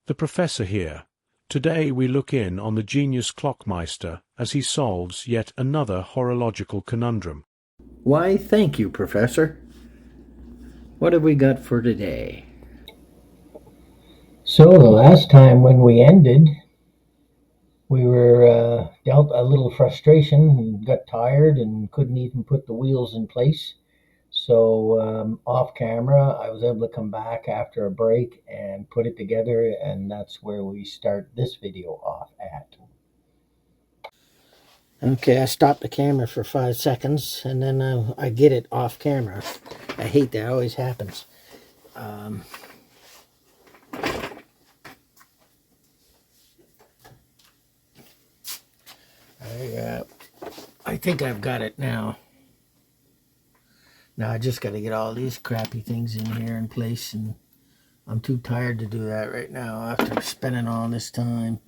The professor here. Today we look in on the genius clockmeister as he solves yet another horological conundrum. Why, thank you, Professor. What have we got for today? So the last time when we ended, we were dealt a little frustration and got tired and couldn't even put the wheels in place. So off camera, I was able to come back after a break and put it together, and that's where we start this video off at. Okay, I stopped the camera for 5 seconds, and then I get it off camera. I hate that; it always happens. Um, I think I've got it now. Now I just got to get all these crappy things in here in place, and I'm too tired to do that right now after spending all this time.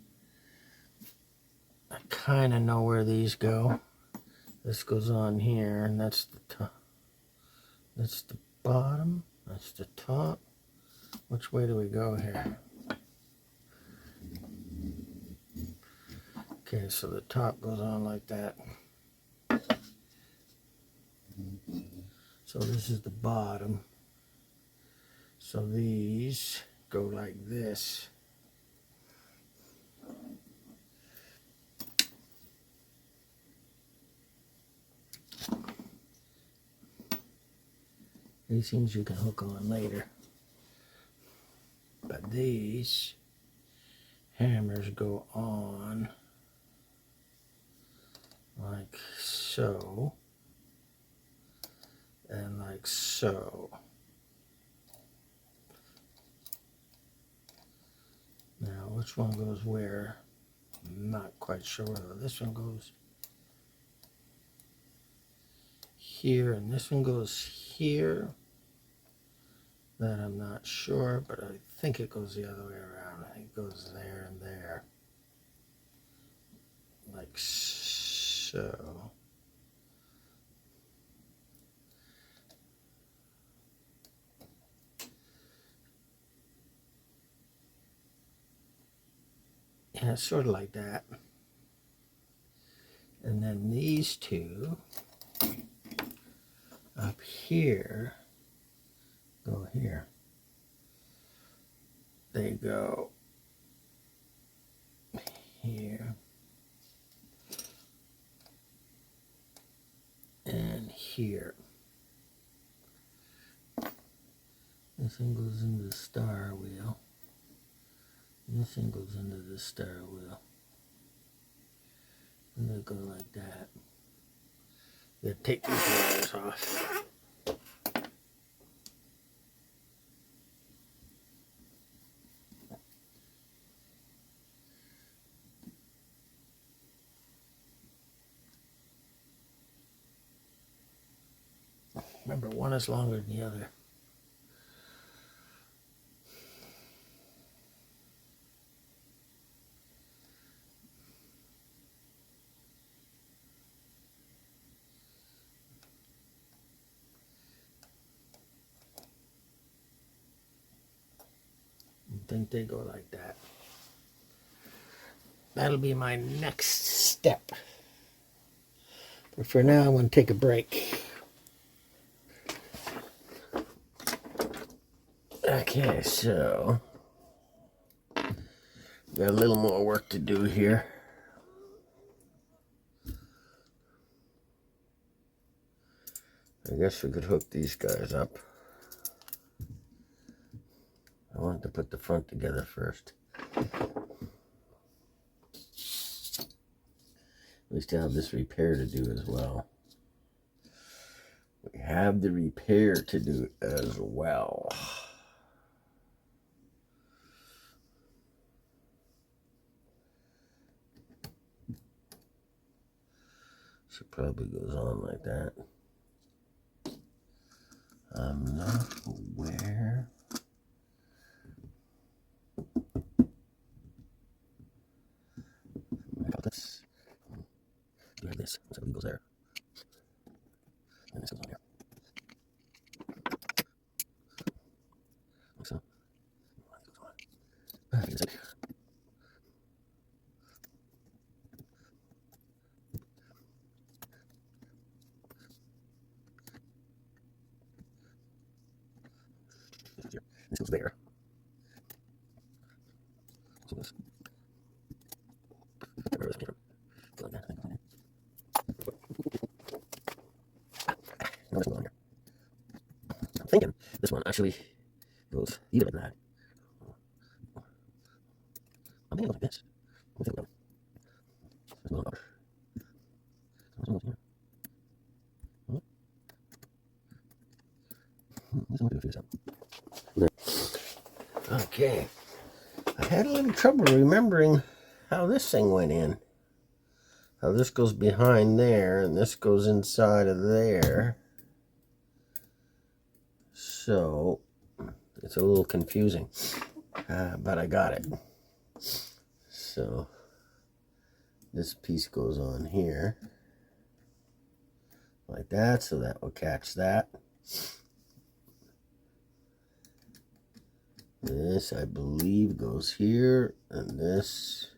I kind of know where these go. This goes on here, and that's the top. That's the bottom. That's the top. Which way do we go here? Okay, so the top goes on like that. So this is the bottom. So these go like this. These things you can hook on later. But these hammers go on like so and like so. Now, which one goes where? I'm not quite sure. This one goes here, and this one goes here. That I'm not sure, but I think it goes the other way around. I think it goes there and there. Like so. Yeah, it's sort of like that. And then these two up here go here. They go here and here. This one goes into the star wheel. This one goes into the star wheel. And they go like that. You take these wires off. Remember, one is longer than the other. I think they go like that. That'll be my next step. But for now, I'm going to take a break. Okay, so got a little more work to do here. I guess we could hook these guys up. I want to put the front together first. We still have this repair to do as well. We have the repair to do as well. So it probably goes on like that. I'm not aware. About this. Do have this. So it goes there. And this goes on here. Like so. this side. This goes there. So this. Where this came from? Like that. No, this goes on here. I'm thinking this one actually goes either like that. I'm thinking it goes like this. I'm thinking this goes over. This goes here. Let's figure this out. Okay. I had a little trouble remembering how this thing went in. How this goes behind there and this goes inside of there. So it's a little confusing, but I got it. So this piece goes on here like that, so that will catch that. This, I believe, goes here, and this,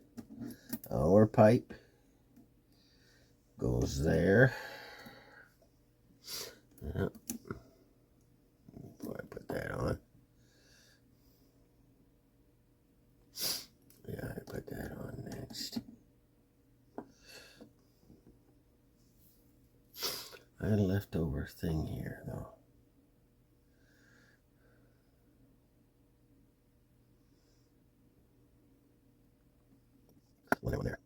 our pipe, goes there. Yeah. Before I put that on. Yeah, I put that on next. I had a leftover thing here, though. One there.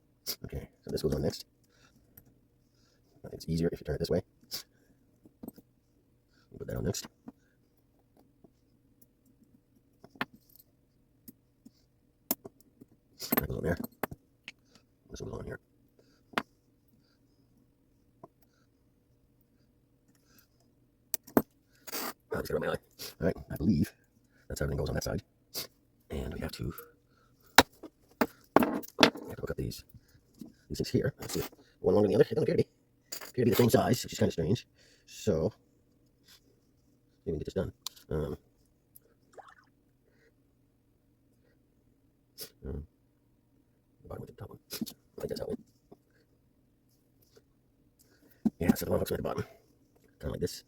Okay, so this goes on next. It's easier if you turn it this way. Put that on next. That goes on there. This goes on here. I just got my eye. All right, I believe that's how everything goes on that side. And we have to hook up these things here. Let's see, one longer than the other. They don't appear to be the same size, which is kind of strange. So maybe we can get this done. The bottom with the top one. I think that's how it. Yeah, so the one hooks right at the bottom, kind of like this.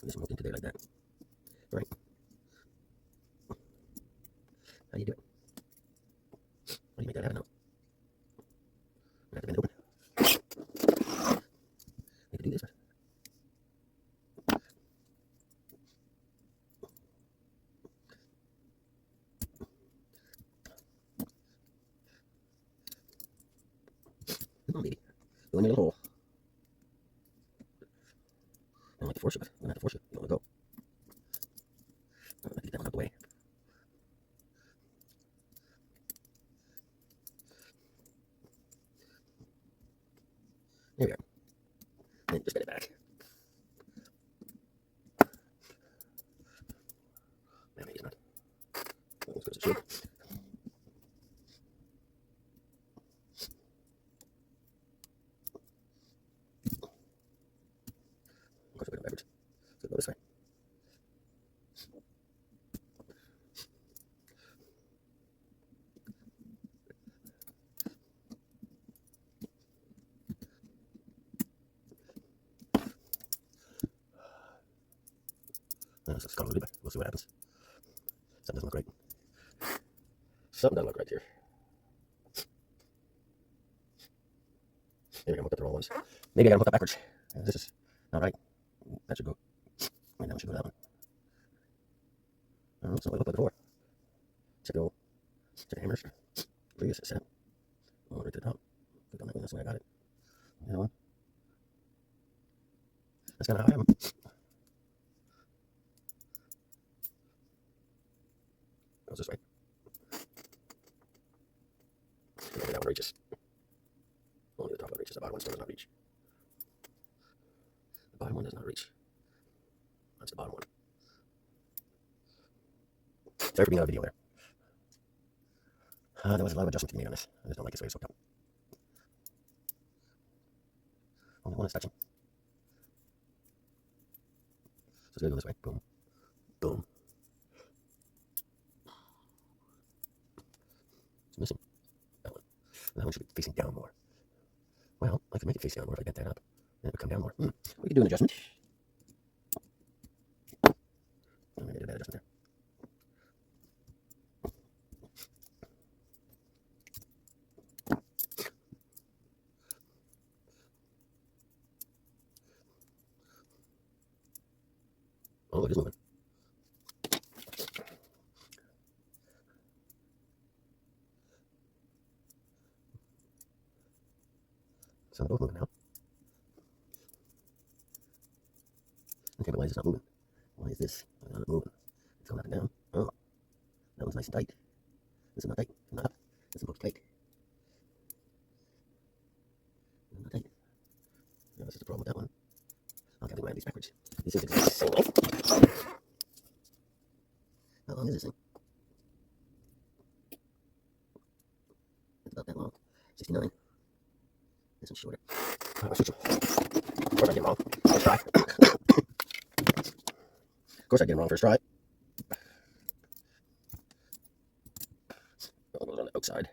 And this one hooked into there like that. All right. How do you do it? How do you make that happen now? I have to bend it open. I have to do this. Come on, baby. Go in your little hole. I don't like to force it. I'm going to have to force it. You don't let go. I have to get that one out of the way. There we go. And just bend it back. Maybe it's not. Let's go to the shape. Of course, we're going backwards. So go this way. It's convoluted, but we'll see what happens. Something doesn't look right. Something doesn't look right here. Maybe I hooked up the wrong ones. Maybe I got them hooked up backwards. This is not right. That should go. Wait, that one should go that one. I don't know, so I hooked up before. Check the hammers. Previous set. Oh, right to the top. Click on that one, that's the way I got it. The other one. That's kind of how I have them. Goes this way. Maybe that one reaches. Only the top one reaches. The bottom one still does not reach. The bottom one does not reach. That's the bottom one. Sorry for being out of video there. There was a lot of adjustment to be made on this. I just don't like this way it's hooked up. Only one is touching. So it's going to go this way. Boom. Boom. It's missing that one. That one should be facing down more. Well, I could make it face down more if I bent that up. Then it would come down more. We could do an adjustment. I'm going to do a bad adjustment there. Oh, it is moving. So they're both moving now. Okay, but why is this not moving? Why is this not moving? It's going up and down. Oh, that one's nice and tight. This is not tight. Not up. This is both tight. Not tight. No, this is the problem with that one. I'll have to wind these backwards. These things are the same length. How long is this thing? It's about that long. 69. This one's shorter. Of course I get it wrong. First try. Of course I get it wrong first try. Oh, it goes on the outside.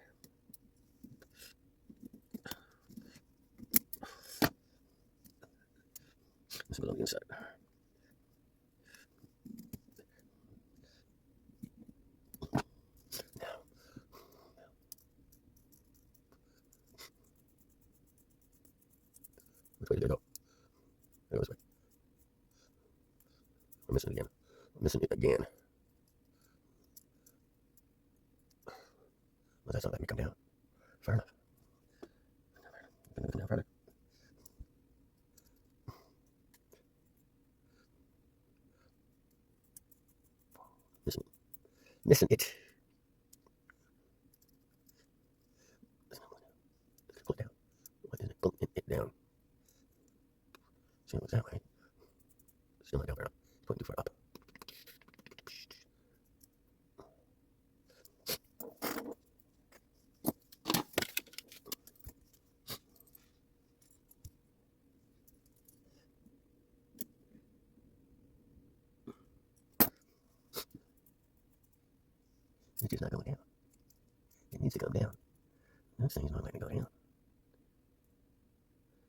This goes on the inside. Which way did it go? There it goes. I'm missing it again. I'm missing it again. Well, that's not letting me come down far enough. Come down farther. Missing it. Pull it down. Why isn't it pulling it down? See, it was that way. Still not down far enough. It's pulling too far up. It's just not going down. It needs to come down. This thing's not letting it go down.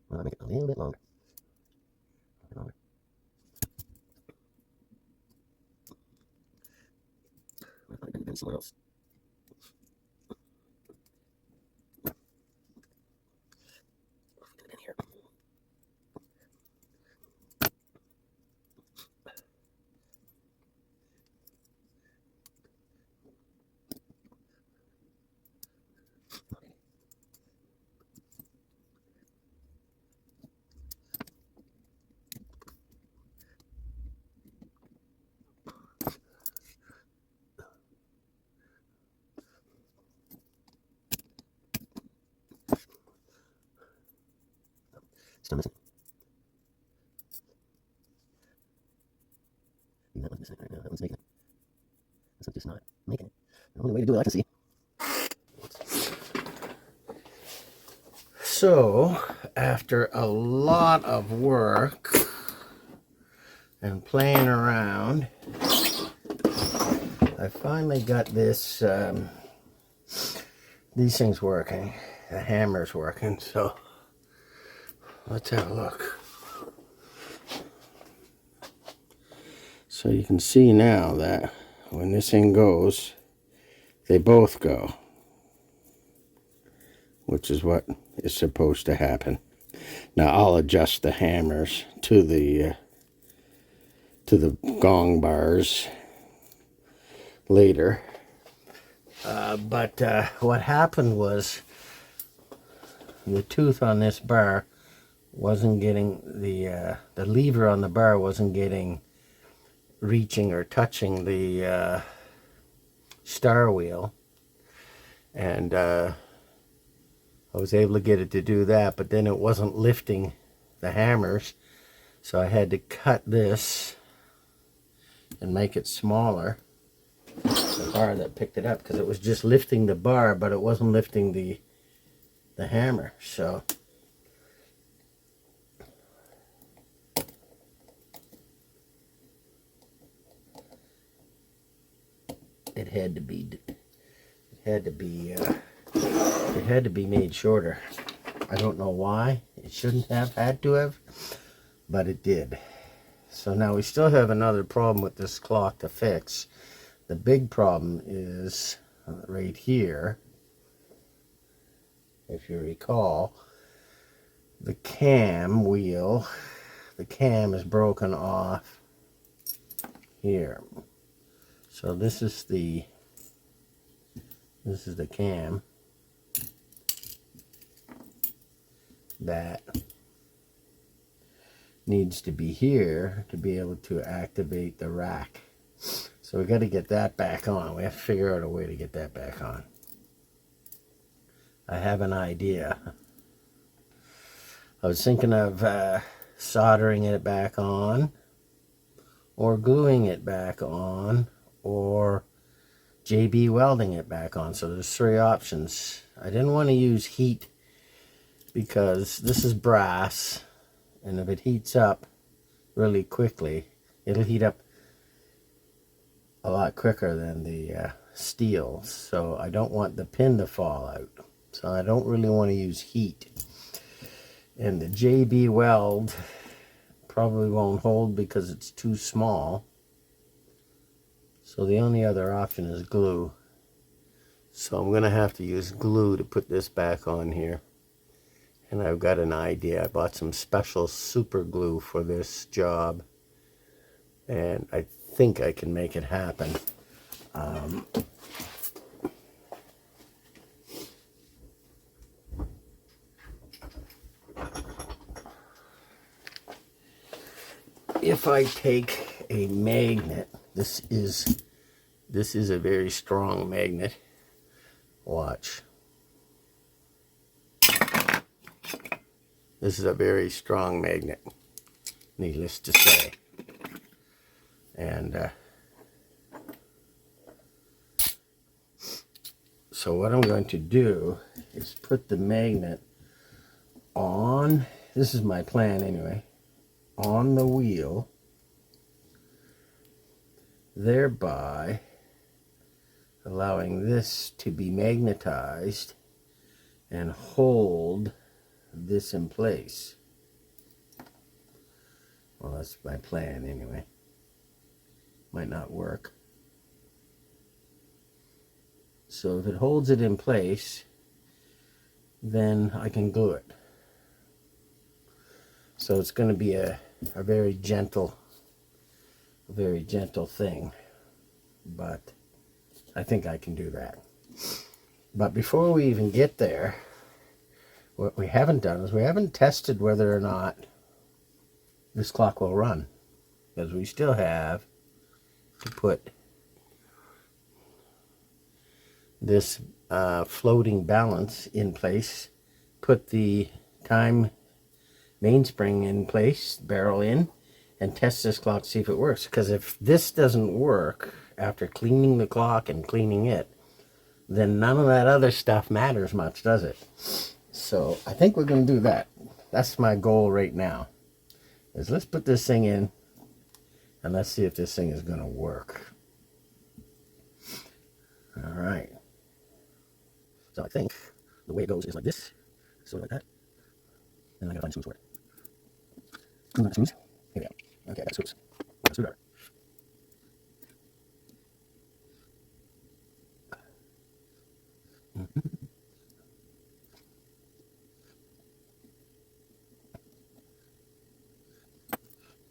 Well, I'll make it a little bit longer. A little longer. Well, I might have been somewhere else. Could have been here. Still missing. And that one's missing right now. That one's making it. This one's just not making it. The only way to do it I can see. So, after a lot of work and playing around, I finally got this, these things working. The hammer's working, so let's have a look. So you can see now that when this thing goes, they both go, which is what is supposed to happen. Now I'll adjust the hammers to the gong bars later. But what happened was the tooth on this bar wasn't getting the lever on the bar wasn't getting reaching or touching the star wheel, and I was able to get it to do that, but then it wasn't lifting the hammers, so I had to cut this and make it smaller, the bar that picked it up, because it was just lifting the bar but it wasn't lifting the hammer. So it had had to be made shorter. I don't know why. It shouldn't have had to have, but it did. So now we still have another problem with this clock to fix. The big problem is right here. If you recall, the cam wheel, the cam is broken off here. So this is the cam that needs to be here to be able to activate the rack. So we got to get that back on. We have to figure out a way to get that back on. I have an idea. I was thinking of soldering it back on, or gluing it back on, or JB welding it back on. So there's 3 options. I didn't want to use heat because this is brass, and if it heats up really quickly, it'll heat up a lot quicker than the steel. So I don't want the pin to fall out. So I don't really want to use heat. And the JB weld probably won't hold because it's too small. So the only other option is glue. So I'm going to have to use glue to put this back on here. And I've got an idea. I bought some special super glue for this job. And I think I can make it happen. If I take a magnet, this is a very strong magnet. Watch. This is a very strong magnet, needless to say. And so what I'm going to do is put the magnet on, this is my plan anyway, on the wheel, thereby allowing this to be magnetized and hold this in place. Well, that's my plan anyway. Might not work. So if it holds it in place, then I can glue it. So it's going to be a very gentle thing, but I think I can do that. But before we even get there, what we haven't done is we haven't tested whether or not this clock will run, because we still have to put this floating balance in place, put the time mainspring in place, barrel in, and test this clock to see if it works. Because if this doesn't work after cleaning the clock and cleaning it, then none of that other stuff matters much, does it? So I think we're going to do that. That's my goal right now, is let's put this thing in and let's see if this thing is going to work. All right. So I think the way it goes is like this, sort of like that. And I gotta find screws for it. Screws. Here we go. Okay, I got screws. Got a screwdriver.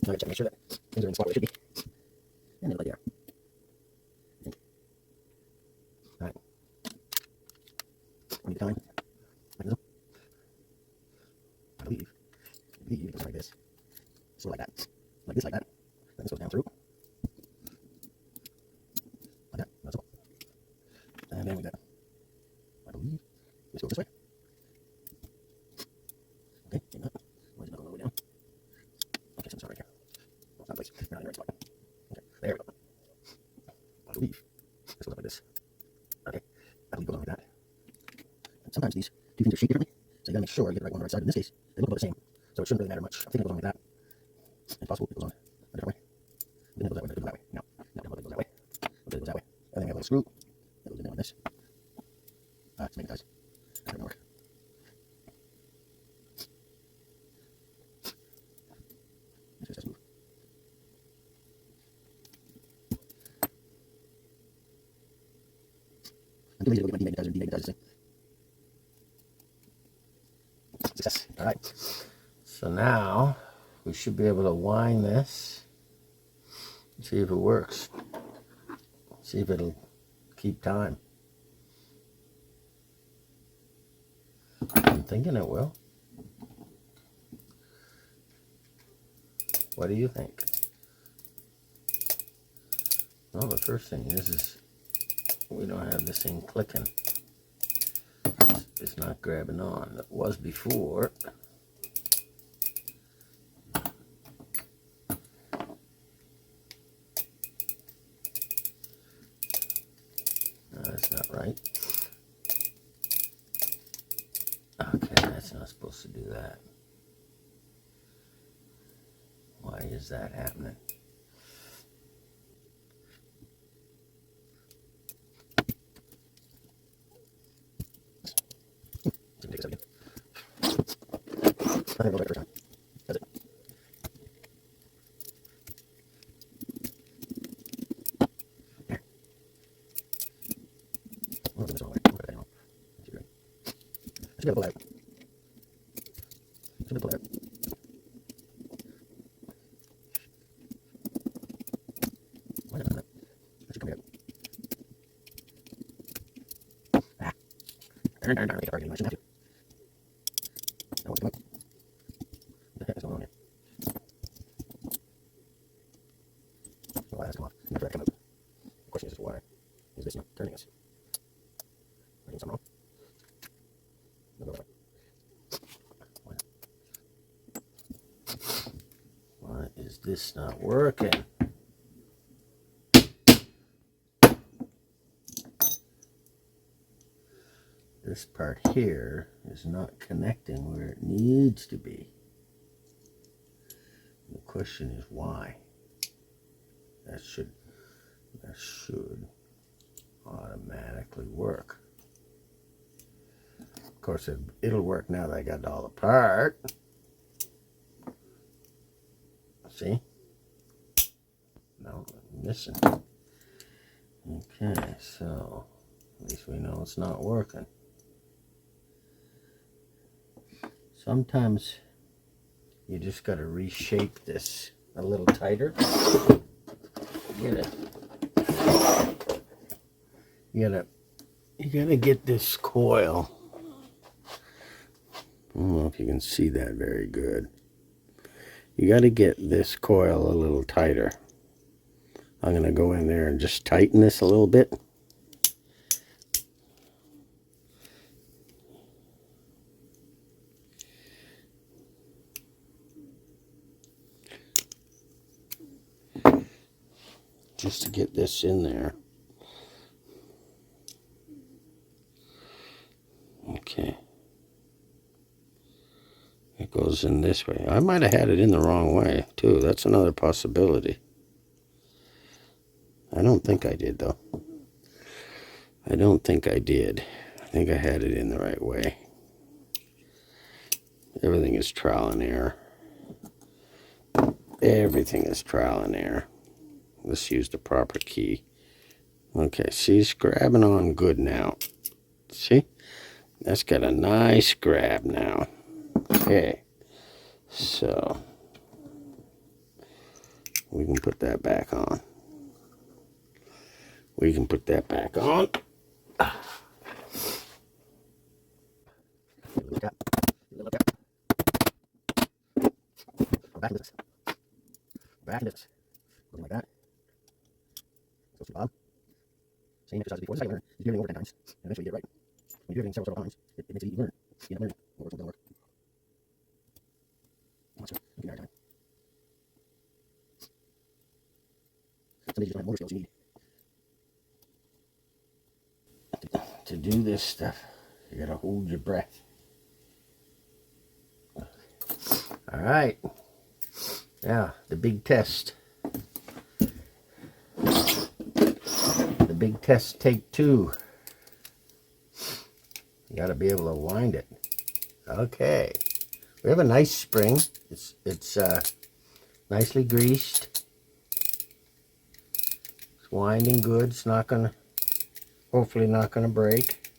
All right, check, make sure that things are in the spot where they should be. And they're like they are. I think. All right. When you get time, mechanism. I believe it goes like this. So like that. Like this, like that. Then this goes down through. Like that. That's all. And then we got, I believe, this goes this way. Okay, came up. Why is it not going all the way down? Okay, something's right here. Well, it's not place. We're not in the right spot. Okay, there we go. I believe this goes up like this. Okay, I believe it goes on like that. And sometimes these two things are shaped differently, so you gotta make sure you get the right one on the right side. In this case, they look about the same, so it shouldn't really matter much. I think it goes on like that. It's possible it goes on a different way. Then it goes that way, but it goes that way. No, it goes that way. Okay, it goes that way. And then we have a little screw that goes in there on this. Maybe it does. That doesn't work. Let's just move. I'm too lazy to go get my D-Mag. It does this thing. Success. All right. So now we should be able to wind this and see if it works. See if it'll keep time. I'm thinking it will. What do you think? Well, the first thing is we don't have this thing clicking. It's not grabbing on. It was before. No, that's not right. Okay, that's not supposed to do that. Why is that happening? Take a second. I think I'll go back first time. That's it. There. I'm going this wrong way. I'm going to put that wrong. That's good. I should be able to pull that out. Should be able to pull that out. Why not? That should come out. Ah. Darn. I make it hard anymore. I shouldn't have to. I want to come out. What the heck is going on here? Oh, that has come off. Never that come out. The question is why is this not turning us? Am I doing something wrong? No, no, no. Why is this not working? This part here is not connecting where it needs to be. The question is why. That should automatically work. Of course, it'll work now that I got it all apart. See? No, I'm missing. Okay, so at least we know it's not working. Sometimes you just got to reshape this a little tighter. You gotta get this coil. I don't know if you can see that very good. You got to get this coil a little tighter. I'm going to go in there and just tighten this a little bit. Just to get this in there. Okay. It goes in this way. I might have had it in the wrong way, too. That's another possibility. I don't think I did, though. I don't think I did. I think I had it in the right way. Everything is trial and error. Everything is trial and error. Let's use the proper key. Okay, see, it's grabbing on good now. See? That's got a nice grab now. Okay, so we can put that back on. We can put that back on. Look at. Back into this. Back into this. Looking like that. Goes to the bottom. Same exercise as before. This is how you learn. Is doing it over 10 times. And eventually you get it right. When you do everything several times, it makes it easy to learn. You end up learning what works and what doesn't work. Let's go. Give me our time. Some days you just don't have motor skills you need. To do this stuff, you gotta hold your breath. All right. Now, the big test. The big test, take two. You got to be able to wind it. Okay. We have a nice spring. It's nicely greased. It's winding good. It's not gonna, hopefully not gonna break.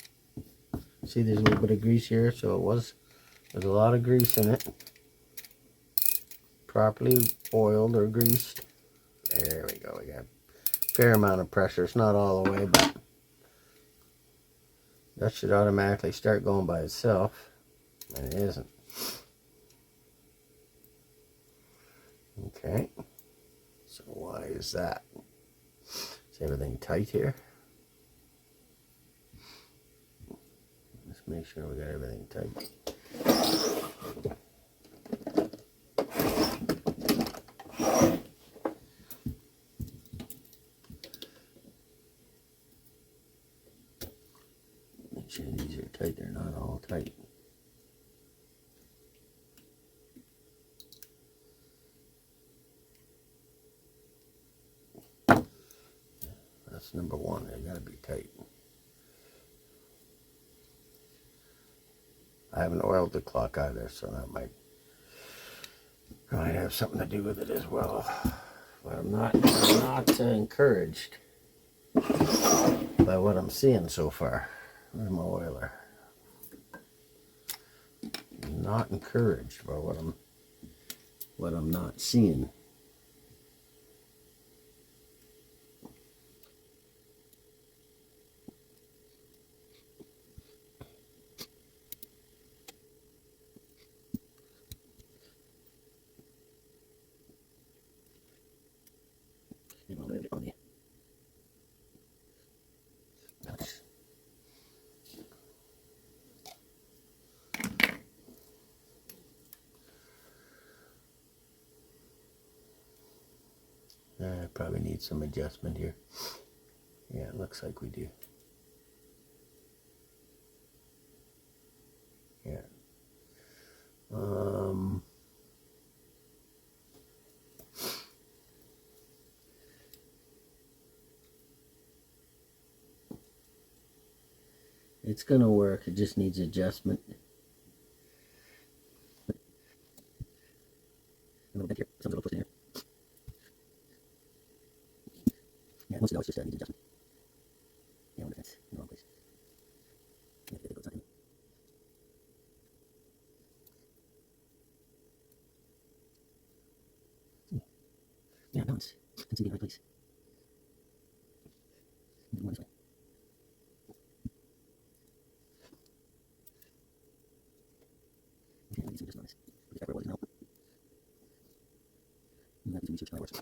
See, there's a little bit of grease here, so there's a lot of grease in it. Properly oiled or greased. There we go. We got a fair amount of pressure. It's not all the way, but that should automatically start going by itself, and it isn't. Okay, so why is that? Is everything tight here? Let's make sure we got everything tight. Make sure these are tight. They're not all tight. That's number one. They gotta be tight. I haven't oiled the clock either, so that might have something to do with it as well. But I'm not encouraged by what I'm seeing so far. Where's my oiler? I'm not encouraged by what I'm not seeing. I probably need some adjustment here. Yeah, it looks like we do. Yeah. It's gonna work. It just needs adjustment. A little bit here. Sounds a little close in here. Yeah, once you know, it's just needs adjustment. Yeah, on the fence, in the wrong place. Yeah, there goes nothing. Yeah, balance. And see the right place. And one this way. Okay, I need some adjustment on this. Put it back where it was now. I'm gonna have to do research on my works. I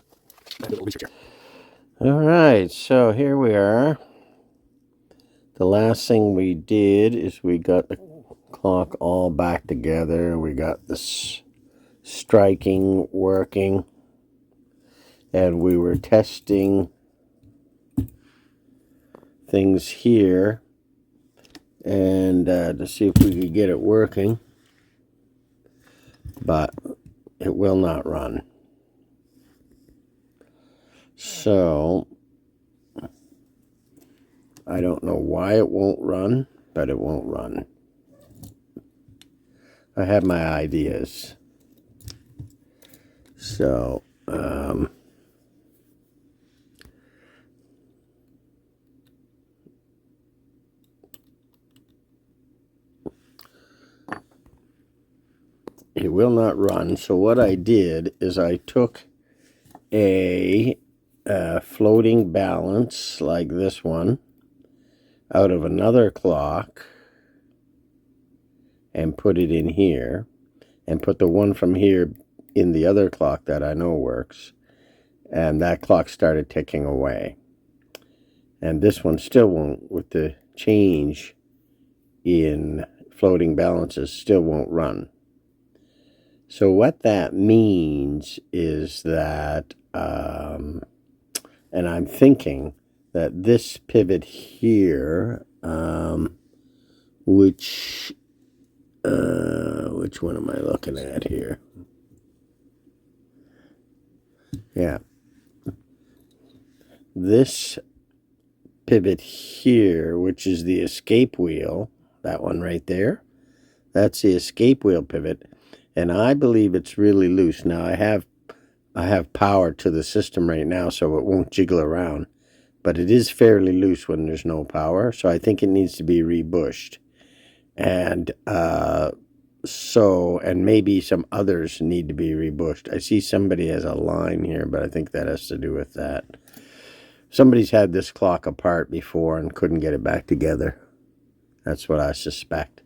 have a little research here. All right, so here we are. The last thing we did is we got the clock all back together. We got this striking working, and we were testing things here and to see if we could get it working, but it will not run. So I don't know why it won't run, but it won't run. I have my ideas. So it will not run. So what I did is I took a floating balance like this one out of another clock and put it in here, and put the one from here in the other clock that I know works, and that clock started ticking away. And this one still won't, with the change in floating balances, still won't run. So what that means is that, and I'm thinking that this pivot here, which one am I looking at here? Yeah. This pivot here, which is the escape wheel, that one right there. That's the escape wheel pivot, and I believe it's really loose. Now I have power to the system right now, so it won't jiggle around, but it is fairly loose when there's no power, so I think it needs to be rebushed. And and maybe some others need to be rebushed. I see somebody has a line here, but I think that has to do with that. Somebody's had this clock apart before and couldn't get it back together. That's what I suspect.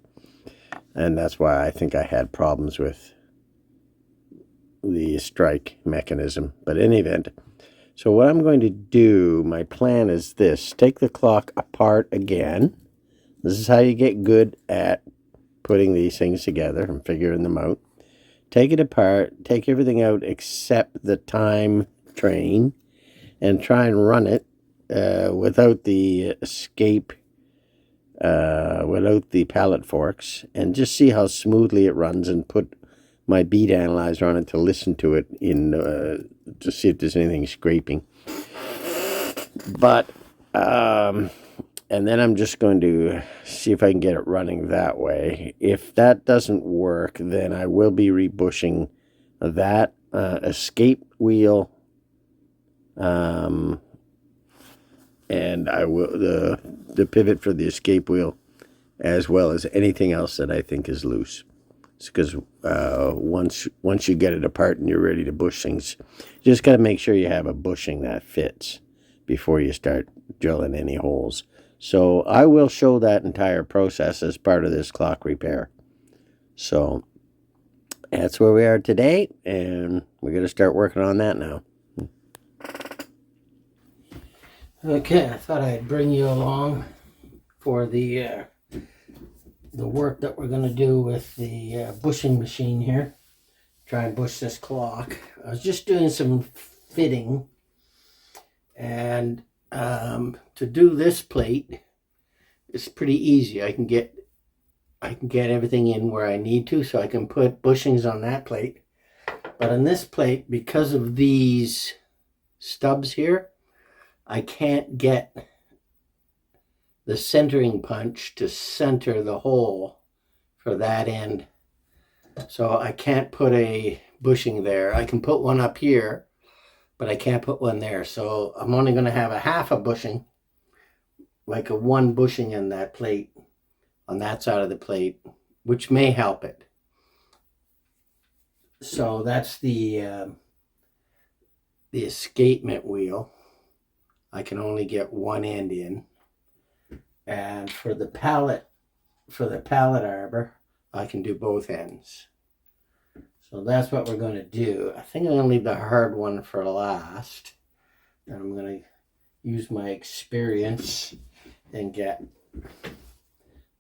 And that's why I think I had problems with the strike mechanism. But in any event, so what I'm going to do, my plan is this. Take the clock apart again. This is how you get good at putting these things together and figuring them out. Take it apart, take everything out except the time train, and try and run it without the escape, without the pallet forks, and just see how smoothly it runs, and put my beat analyzer on it to listen to it to see if there's anything scraping. But and then I'm just going to see if I can get it running that way. If that doesn't work, then I will be rebushing that escape wheel, and I will the pivot for the escape wheel, as well as anything else that I think is loose. It's because once you get it apart and you're ready to bush things, you just got to make sure you have a bushing that fits before you start drilling any holes. So I will show that entire process as part of this clock repair. So that's where we are today, and we're going to start working on that now. Okay, I thought I'd bring you along for the work that we're going to do with the bushing machine here. Try and bush this clock. I was just doing some fitting, and to do this plate, it's pretty easy. I can get everything in where I need to, so I can put bushings on that plate. But on this plate, because of these stubs here, I can't get the centering punch to center the hole for that end. So I can't put a bushing there. I can put one up here, but I can't put one there. So I'm only going to have a half a bushing, like a one bushing in that plate, on that side of the plate, which may help it. So that's the escapement wheel. I can only get one end in. And for the pallet arbor, I can do both ends. So that's what we're going to do. I think I'm going to leave the hard one for last. And I'm going to use my experience and get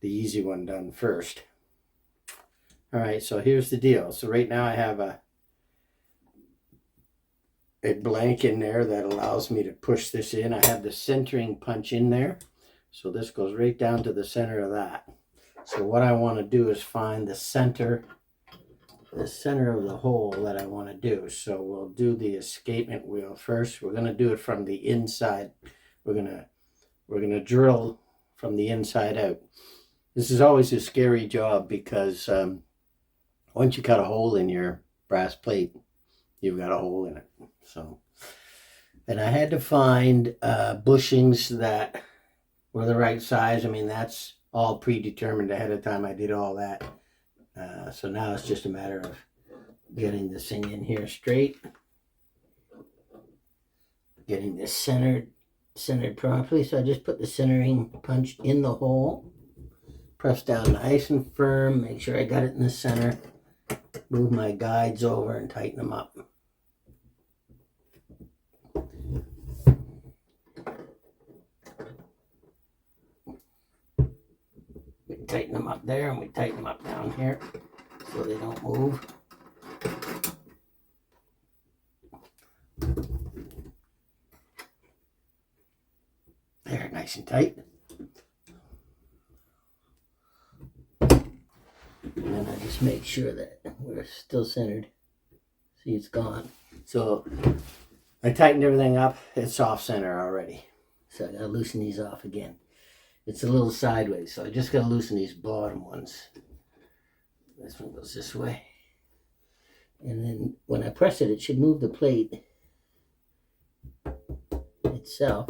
the easy one done first. All right, so here's the deal. So right now I have a blank in there that allows me to push this in. I have the centering punch in there. So this goes right down to the center of that. So what I want to do is find the center of the hole that I want to do. So we'll do the escapement wheel first. We're going to do it from the inside. We're going to drill from the inside out. This is always a scary job because once you cut a hole in your brass plate, you've got a hole in it. So, and I had to find bushings that were the right size. I mean, that's all predetermined ahead of time. I did all that. So now it's just a matter of getting this thing in here straight, getting this centered properly. So I just put the centering punch in the hole, press down nice and firm, make sure I got it in the center, move my guides over and tighten them up. We tighten them up there and we tighten them up down here so they don't move. There, nice and tight. And then I just make sure that we're still centered. See, it's gone. So I tightened everything up. It's off center already. So I gotta loosen these off again. it's a little sideways, so I just gotta loosen these bottom ones. This one goes this way. And then when I press it, it should move the plate itself.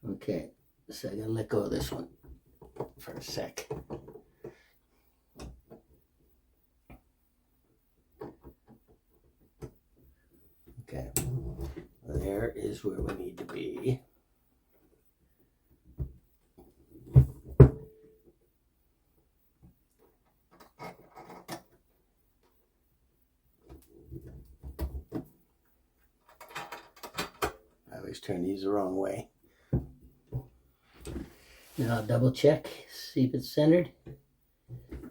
Okay, so I gotta let go of this one for a sec. Okay, there is where we need to be. I always turn these the wrong way. Now I'll double check, see if it's centered.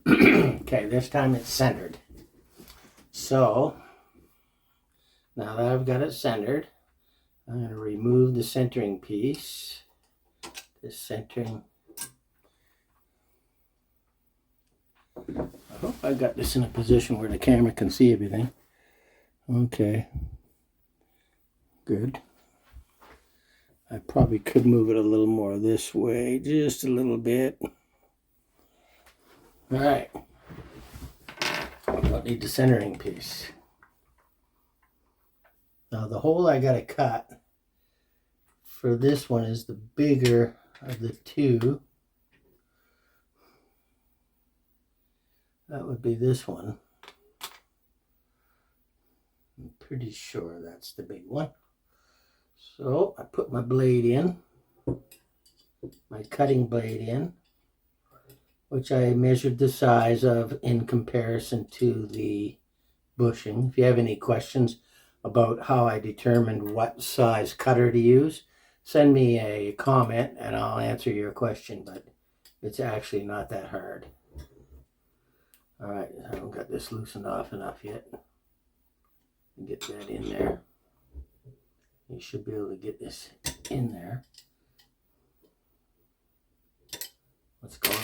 Okay, this time it's centered. So, now that I've got it centered, I'm going to remove the centering piece. This centering. I hope I got this in a position where the camera can see everything. Okay. Good. I probably could move it a little more this way, just a little bit. All right. I don't need the centering piece. Now the hole I got to cut for this one is the bigger of the two. That would be this one. I'm pretty sure that's the big one. So I put my blade in, my cutting blade in, which I measured the size of in comparison to the bushing. If you have any questions about how I determined what size cutter to use, send me a comment and I'll answer your question, but it's actually not that hard. All right, I haven't got this loosened off enough yet. Get that in there. You should be able to get this in there. What's going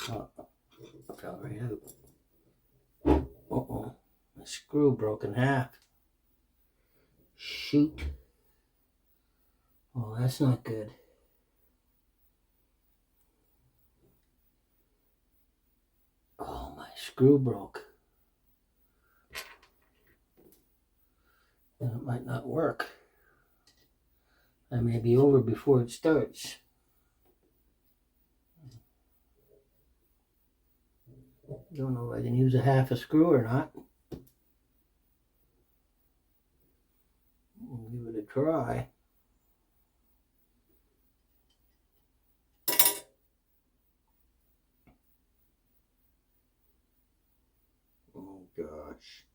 on? Oh, it fell right out. Uh-oh, the screw broke in half. Shoot. Oh, that's not good. Oh, my screw broke. And it might not work. I may be over before it starts. Don't know if I can use a half a screw or not. We'll give it a try. Oh gosh.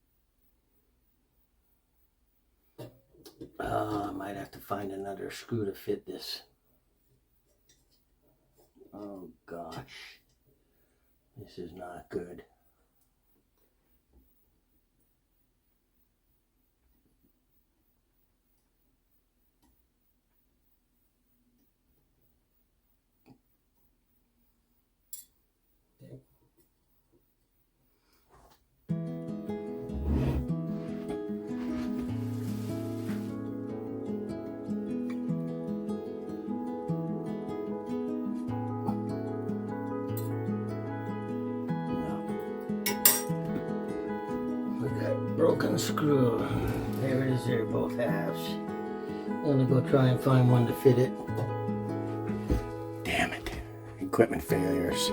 I might have to find another screw to fit this. Oh gosh. This is not good. Broken screw. There it is there, both halves. I'm gonna go try and find one to fit it. Damn it. Equipment failures.